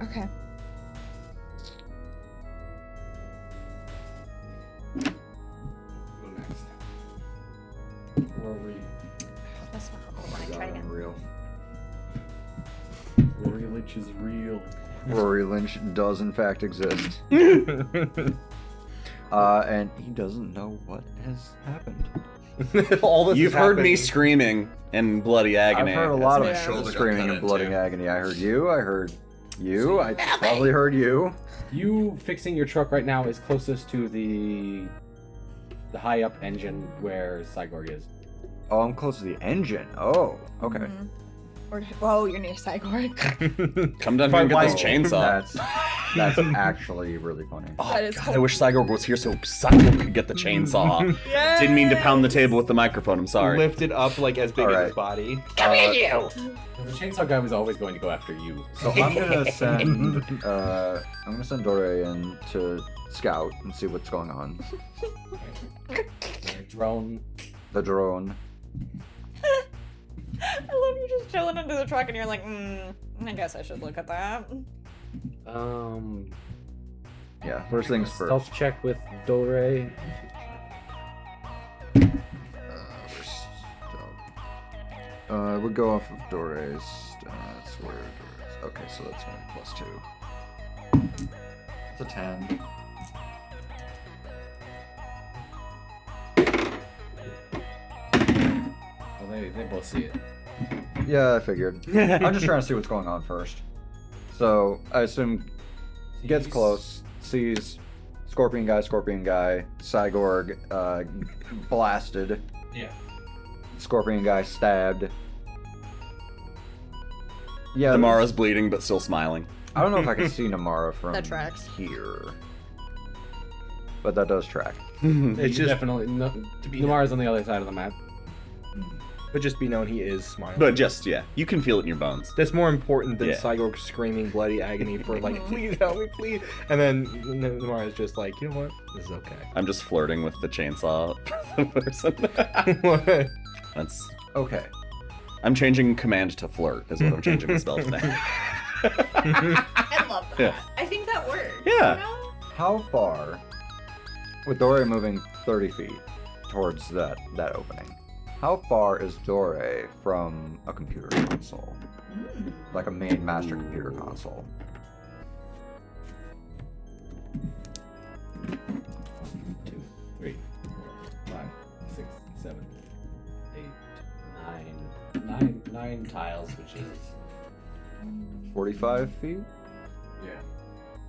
Okay. Go next. Rory. That's not what I want to try again. Unreal. Rory Lynch is real. Rory Lynch does in fact exist. And he doesn't know what has happened. All this You've is heard me happening. screaming in bloody agony. I've heard a lot of Yeah. Shoulder got screaming cut and in, bloody too. agony. I heard you. I heard you. I probably heard you. You fixing your truck right now is closest to the high up engine where CyGorg is. Oh, I'm close to the engine. Oh, okay. Mhm. Whoa, you're near CyGorg. Come down here and get this chainsaw. That's actually really funny. Oh, That is God, I wish CyGorg was here so CyGorg could get the chainsaw. Yeah. Didn't mean to pound the table with the microphone, I'm sorry. Lift it up like as big as Alright. his body. The chainsaw guy was always going to go after you. So I'm gonna send Dore in to scout and see what's going on. Drone. The drone. I love you just chilling under the truck and you're like, I guess I should look at that. Yeah, first things first. Stealth check with Dore. I would go off of Dore's stats. Where Dore's. Okay, so that's only +2. It's a 10. Well, they both see it. Yeah, I figured. I'm just trying to see what's going on first. So I assume gets close, sees Scorpion guy, CyGorg blasted. Yeah. Scorpion guy stabbed. Yeah, Nymara's bleeding but still smiling. I don't know if I can see Nymara from That tracks. here, but that does track. It's just, definitely Nymara's on the other side of the map. but just be known he is smiling. But just, yeah, you can feel it in your bones. That's more important than Yeah. CyGorg screaming bloody agony for like, please help me, please. And then Nymara's just like, you know what? This is okay. I'm just flirting with the chainsaw person. What? That's. Okay. I'm changing command to flirt, is what I'm changing the spell to now. I love that. Yeah. I think that works. Yeah. You know? How far, with Dore moving 30 feet towards that opening, how far is Dore from a computer console? Like a main master computer console? 1, 2, 3, 4, 5, 6, 7, 8, 9 tiles, which is 45 feet? yeah.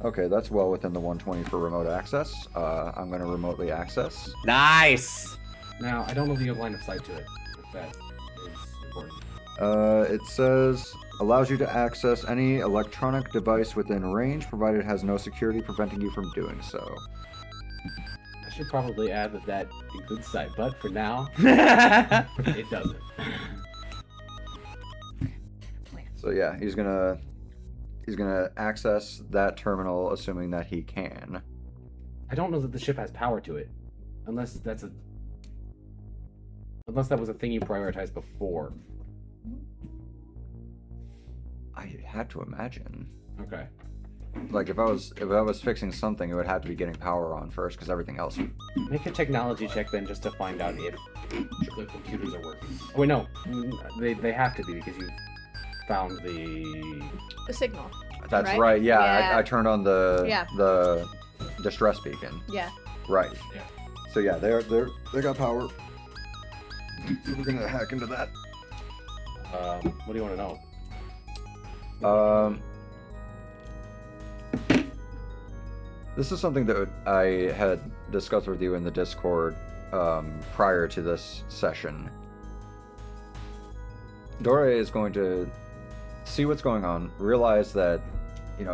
Okay, that's well within the 120 for remote access. I'm going to remotely access. Nice! Now I don't know the line of sight to it. If that is important. It says allows you to access any electronic device within range, provided it has no security preventing you from doing so. I should probably add that includes sight, but for now, it doesn't. So yeah, he's gonna access that terminal, assuming that he can. I don't know that the ship has power to it, unless that was a thing you prioritized before. I had to imagine. Okay. Like if I was fixing something, it would have to be getting power on first, because everything else. Make a technology check then, just to find out if the computers are working. Oh wait, no, they have to be because you've found the signal. That's Right? right. Yeah, Yeah. I turned on the Yeah. the distress beacon. Yeah. Right. Yeah. So yeah, they got power. So we're gonna hack into that. What do you want to know? This is something that I had discussed with you in the Discord prior to this session. Dore is going to see what's going on, realize that,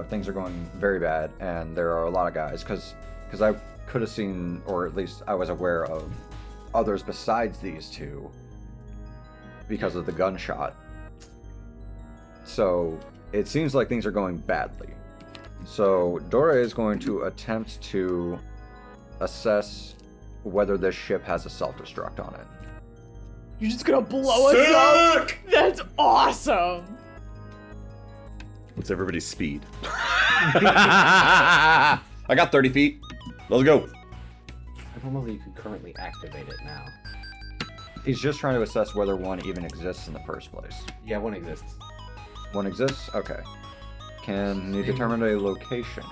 things are going very bad, and there are a lot of guys, because I could have seen, or at least I was aware of, others besides these two because of the gunshot. So it seems like things are going badly. So Dore is going to attempt to assess whether this ship has a self-destruct on it. You're just gonna blow us up? That's awesome! What's everybody's speed? I got 30 feet. Let's go. I don't know that you can currently activate it now. He's just trying to assess whether one even exists in the first place. Yeah, one exists. One exists? Okay. Can you determine a location?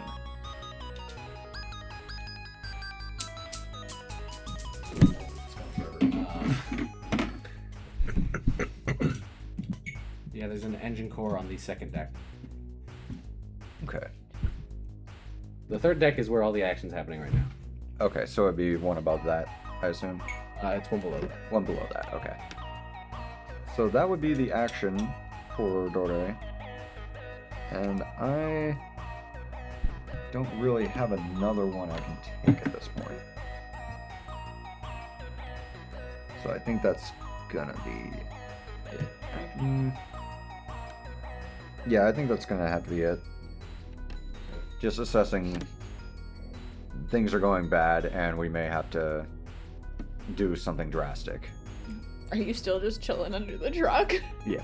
Yeah, there's an engine core on the second deck. Okay. The third deck is where all the action's happening right now. Okay, so it'd be one above that, I assume? It's one below that. One below that, okay. So that would be the action for Dore. And I don't really have another one I can take at this point. So I think that's gonna be it. Yeah, I think that's gonna have to be it. Just assessing things are going bad and we may have to do something drastic. Are you still just chilling under the truck? Yeah.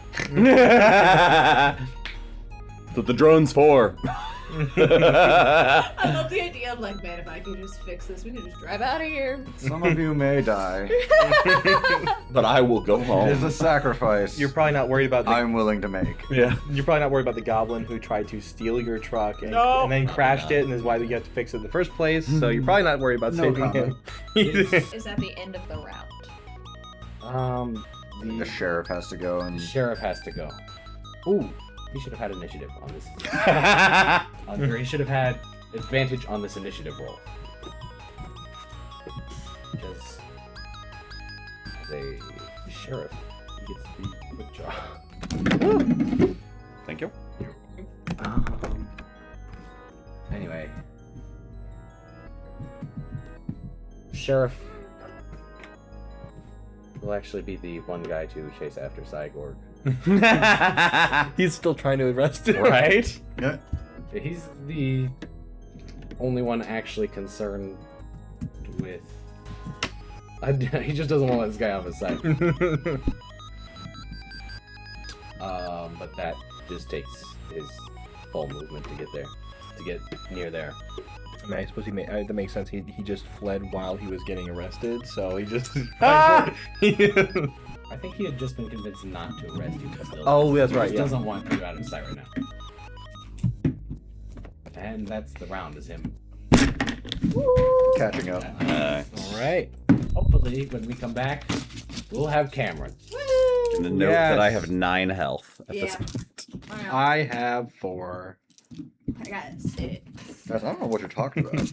That's what the drone's for. I love the idea of like, man, if I could just fix this, we could just drive out of here. Some of you may die. But I will go It home. is a sacrifice You're probably not worried about the I'm willing to make. Yeah. You're probably not worried about the goblin who tried to steal your truck and, No. and then crashed it, and is why you have to fix it in the first place. So you're probably not worried about No saving comment. him. Is that the end of the round? The The sheriff has to go and sheriff has to go. Ooh, he should have had initiative on this. Or he should have had advantage on this initiative roll. Because as a sheriff, he gets the quick draw. Thank you. Anyway, sheriff will actually be the one guy to chase after CyGorg. He's still trying to arrest him. Right? yeah. He's the only one actually concerned with. He just doesn't want to let this guy off his side. But that just takes his full movement to get there, to get near there. I mean, I suppose that makes sense. He just fled while he was getting arrested, so he just. I think he had just been convinced not to arrest you. But still, Oh, that's he right, just yeah. doesn't want you out of sight right now. And that's the round. Is him. Catching up. All right. Hopefully, when we come back, we'll have Cameron. And the note that I have 9 health at this Yeah. point. I have 4. I got 6. Guys, I don't know what you're talking about.